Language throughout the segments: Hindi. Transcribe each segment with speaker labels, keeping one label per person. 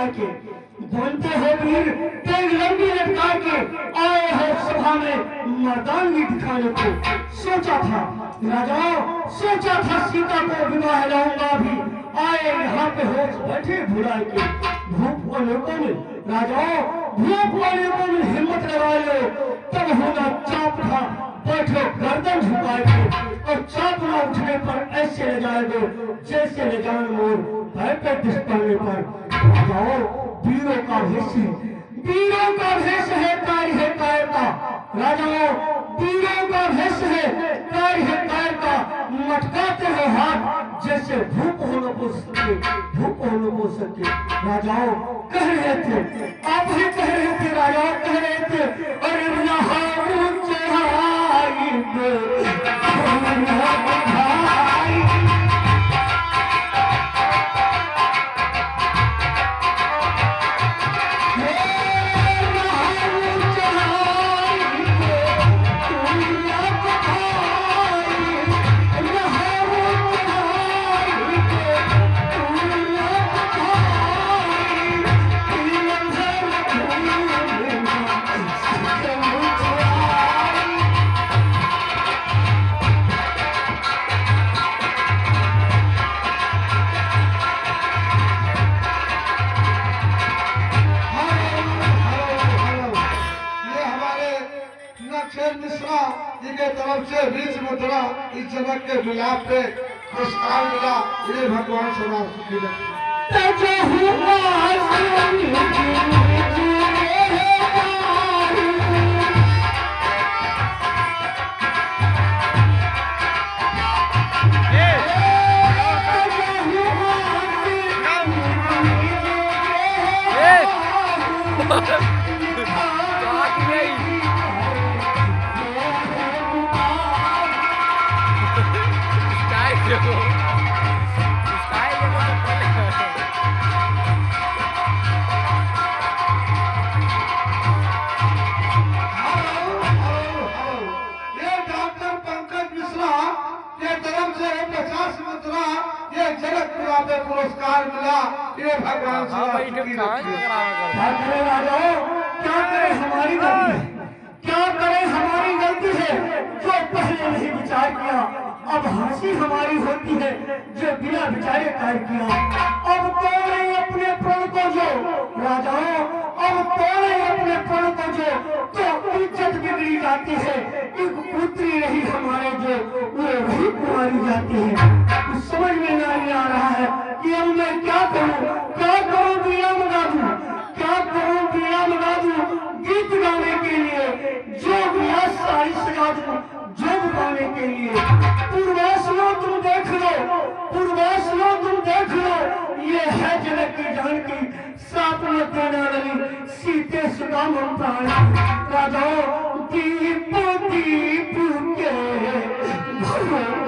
Speaker 1: उठा के बनते हो वीर, तेग लंबी लटका के आए हो सभा में मर्दानगी दिखाने को। सोचा था राजाओं, सोचा था सीता को विवाह लाऊंगा भी, आए यहाँ पे होश बैठे भुलाए के। भूप वाले बोले राजाओं, भूप वाले बोले हिम्मत लगा लो, तब होगा चाप था बैठो गर्दन झुकाए के, और चाप ना उठने पर ऐसे ले जाएंगे जैसे ले जान मोर भय पे दुश्मन पर। राजाओं, वीरों का भेष है, वीरों का भेष है, कार्य है कायर का। राजाओं, वीरों का भेष है, कार्य है कायर का। मटकाते हो हाथ जैसे भूप होने को सके, भूप होने को सके। राजाओं कह रहे थे, आप ही कह रहे थे, राजाओं कह रहे थे, अरे यहाँ चढ़ाई
Speaker 2: बीच मुद्रा इस जनक के मिलाप पे पुरस्कार मिला। ये भगवान सदा सुखी रखे। पुरस्कार मिला। ये भगवान
Speaker 1: क्या करे हमारी गलती है, क्या करे हमारी गलती है, जो पहले नहीं विचार किया। अब हंसी हमारी होती है जो बिना विचारे कार्य किया। अब तोड़े अपने प्रण को जो राजाओं, अब तोड़े अपने प्रण को जो, तो इज्जत बिगड़ी जाती है। एक पुत्री रही हमारे जो, वो वही कुमारी जाती है। कुछ समझ में नहीं आ रहा है कि अब मैं क्या करूं, क्या करूं बिया मंगा दूं, क्या करूं बिया मंगा दूं। गीत गाने के लिए जो बिया सारी सजा दूं, जोग गाने के लिए। पूर्वासनो तुम देख लो, पूर्वासनो तुम देख लो, ये है जनक की जानकी, साथ में देना लगी सीते सुदाम प्राण। राजाओं, दीप दीप के भगवत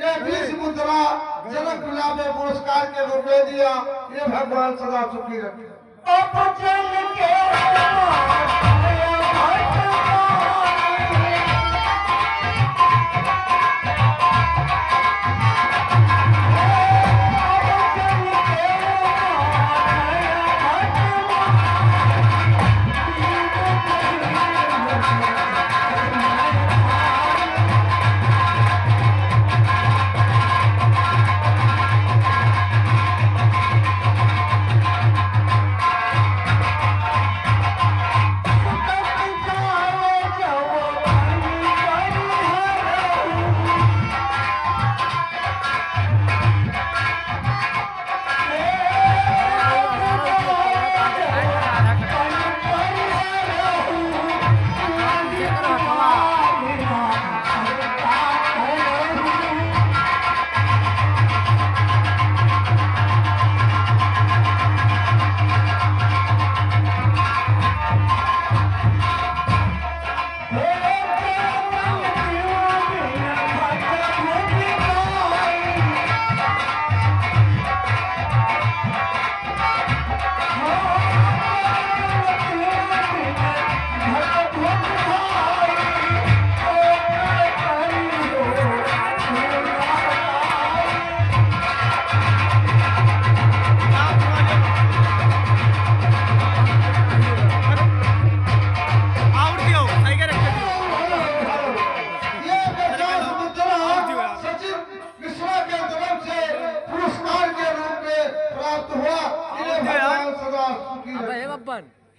Speaker 2: ये 20 मुद्रा जनक बिला में पुरस्कार के रूप में दिया। ये भगवान सदा सुखी रखे।
Speaker 1: अब चल के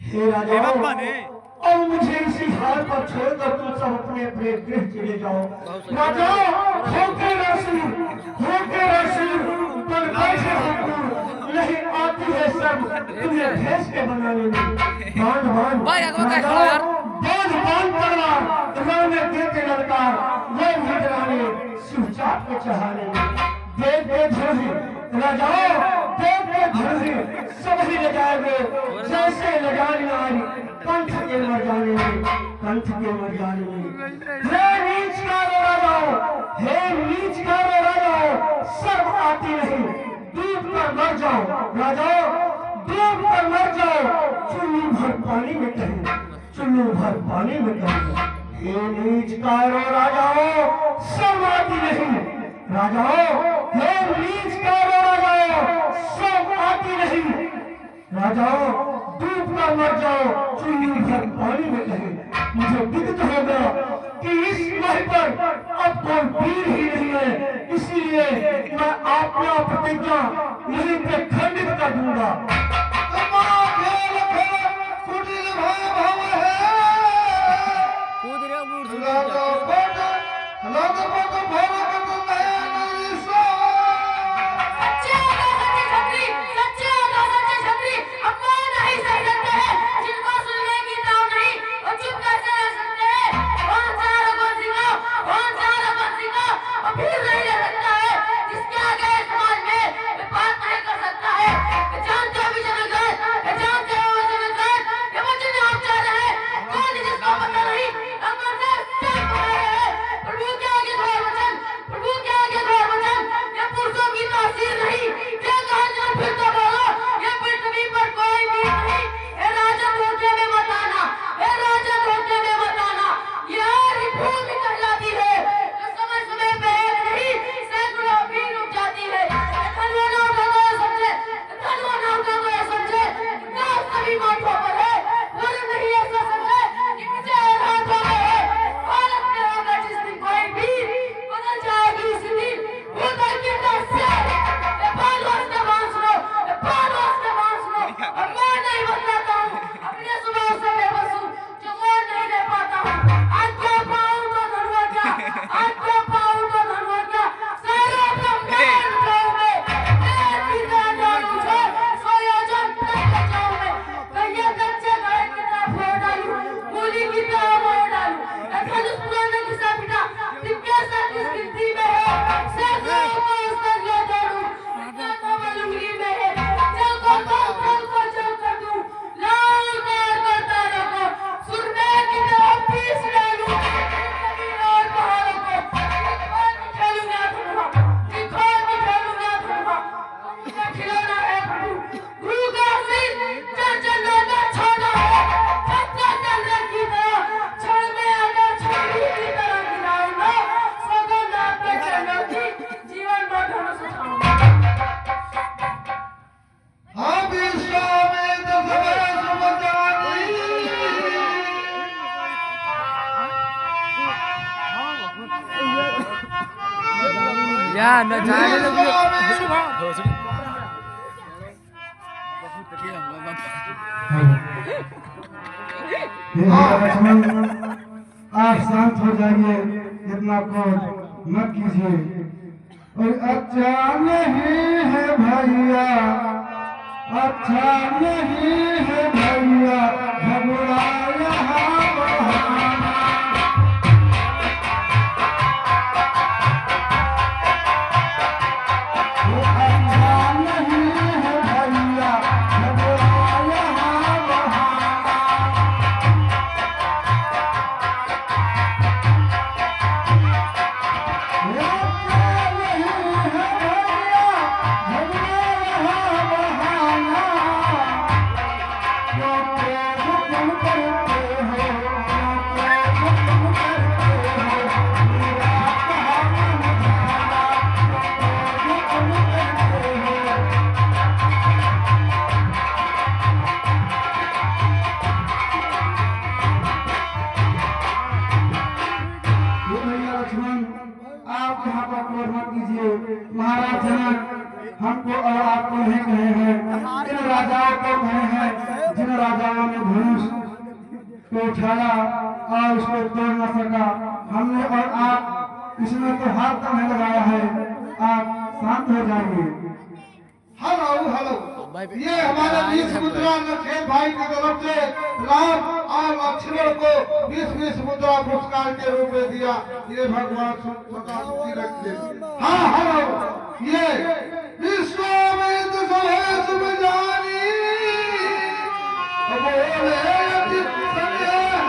Speaker 1: हे राजाओं, अब मुझे इसी हाल पर छोड़कर तुम सब अपने अपने गृह चले जाओ। राजाओं, होके रसूल पर कैसे हुकुम नहीं आती है सब तुम्हें भेज के बनाने में। बांध तलवार रण में देते ललकार, वो हिजराने शिवचाप के चढ़ाने में। देव धोही राजाओं, देव सभी ले जाएंगे जैसे लगाने आई कंठ के मर जाने में। हे नीच का राजाओं, सब आती नहीं, डूब कर मर जाओ राजाओं, डूब कर मर जाओ चुल्लू भर पानी में कहीं। हे नीच का राजाओं, सब आती नहीं राजाओं, हे नीच का राजाओं, सब आती नहीं राजाओं, डूब कर मर जाओ चुल्लू भर पानी में कहीं। मुझे विदित हो गया कि इस महल पर अब कोई वीर ही नहीं है, इसीलिए मैं अपना प्रतिज्ञा यहीं पे खंडित कर दूंगा।
Speaker 3: क्या न जाने लगे
Speaker 1: लक्ष्मण आप शांत हो जाइए, इतना क्रोध मत कीजिए। और अच्छा नहीं है भैया, अच्छा नहीं है भैया, झगड़ा यहाँ बहाना। वो अच्छा नहीं है भैया, झगड़ा यहाँ बहाना। आप यहाँ पर क्रोध मत कीजिए। महाराज जनक हमको और आपको नहीं कहे हैं, इन राजाओं को कहे हैं जिन राजाओं ने धनुष को उठाया और उसको तोड़ न सका। हमने और आप इसमें तो हाथ तक नहीं लगाया है। आप शांत हो जाइए।
Speaker 2: हेलो हेलो, ये हमारे 20 मुद्रा नखेल भाई की तरफ से राम और लक्ष्मण को 20 मुद्रा पुरस्कार के रूप में दिया। ये भगवान सदा सुखी रखे। हाँ हेलो, ये विश्वामित्र सहेश बजानी बोले अति स्नेह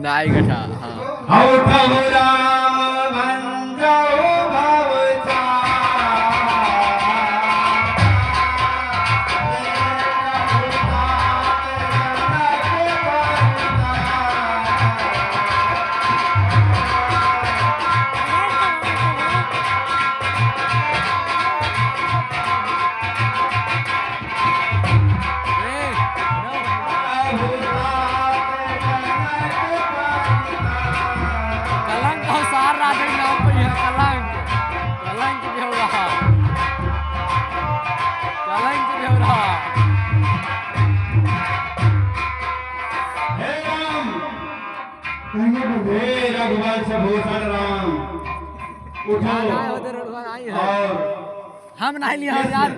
Speaker 3: नाई गठा हाँ
Speaker 1: रघुवंश भूषण राम उठो और
Speaker 3: हम नहीं लिया यार,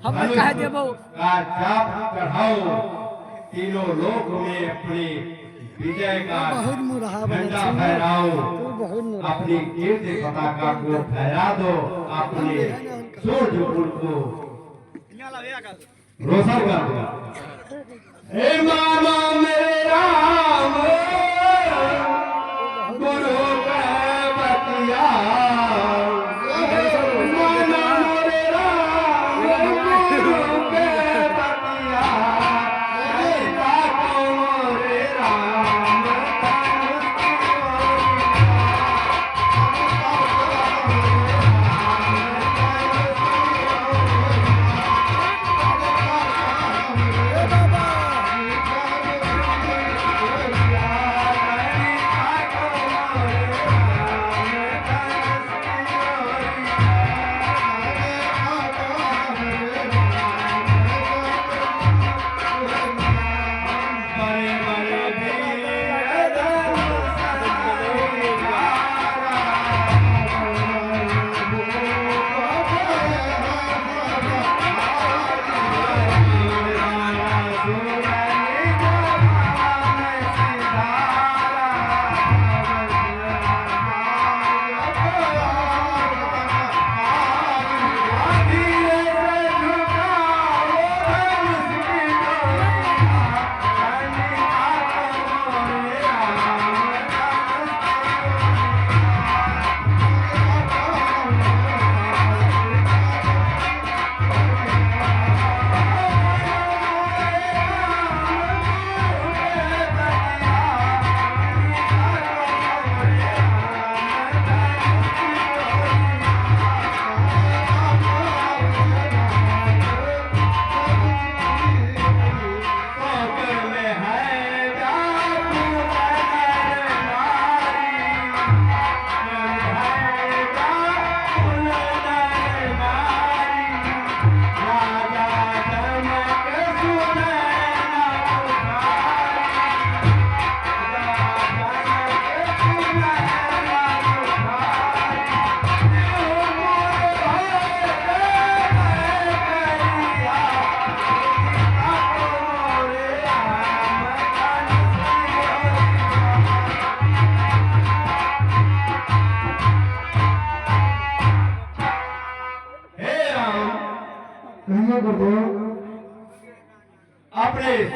Speaker 3: हम कह देबो
Speaker 1: का जाप चढ़ाओ। तीनों लोक में अपनी विजय का झंडा फहराओ, अपनी कीर्ति पताका को फहरा दो, अपने सूर्यकुल को रोशन कर दो। हे मामा मेरे राम गुरु बतिया, मामा मेरे राम गुरु बतिया, रे राम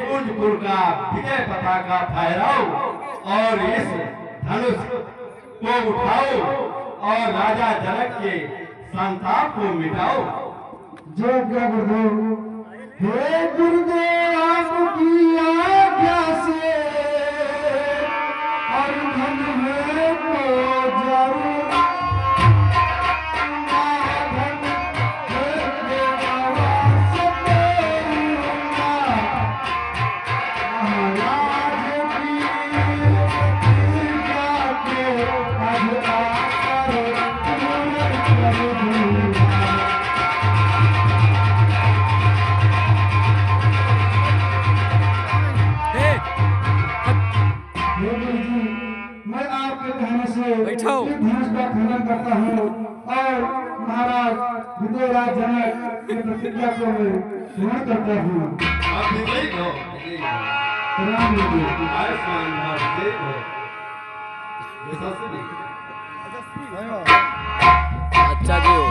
Speaker 4: सूरजपुर का विजय पताका फहराओ और इस धनुष को उठाओ और राजा जनक के संताप को मिटाओ।
Speaker 1: जय गुरुदेव। हे गुरुदेव आपकी आज्ञा से और धन है तो जरूर
Speaker 3: बैठो।
Speaker 1: धनुष का खनन करता हूँ और महाराज विजयराज जनक की प्रतिज्ञा को मैं स्मरण करता हूँ।
Speaker 4: आप विजयी हो।
Speaker 1: प्रणाम लीजिए।
Speaker 4: आयुष्मान भव देव हो। ये सबसे भी
Speaker 3: अच्छा जी हो।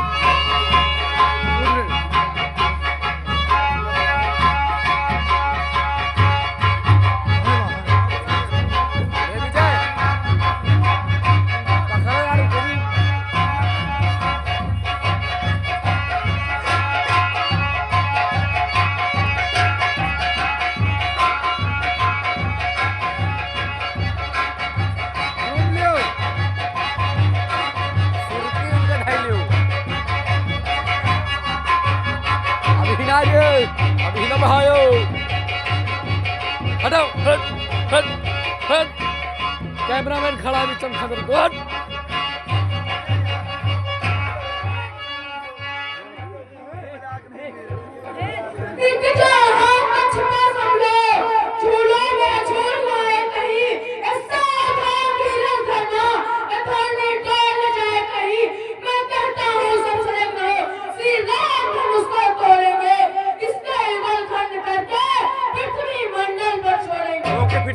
Speaker 3: ए विजय पकड़ो यार कभी घूम लियो सुरती उनका ढाई लियो अभी ना ये अभी ना बहायो हटो हट हट हट कैमरामैन खड़ा है चमका दो हट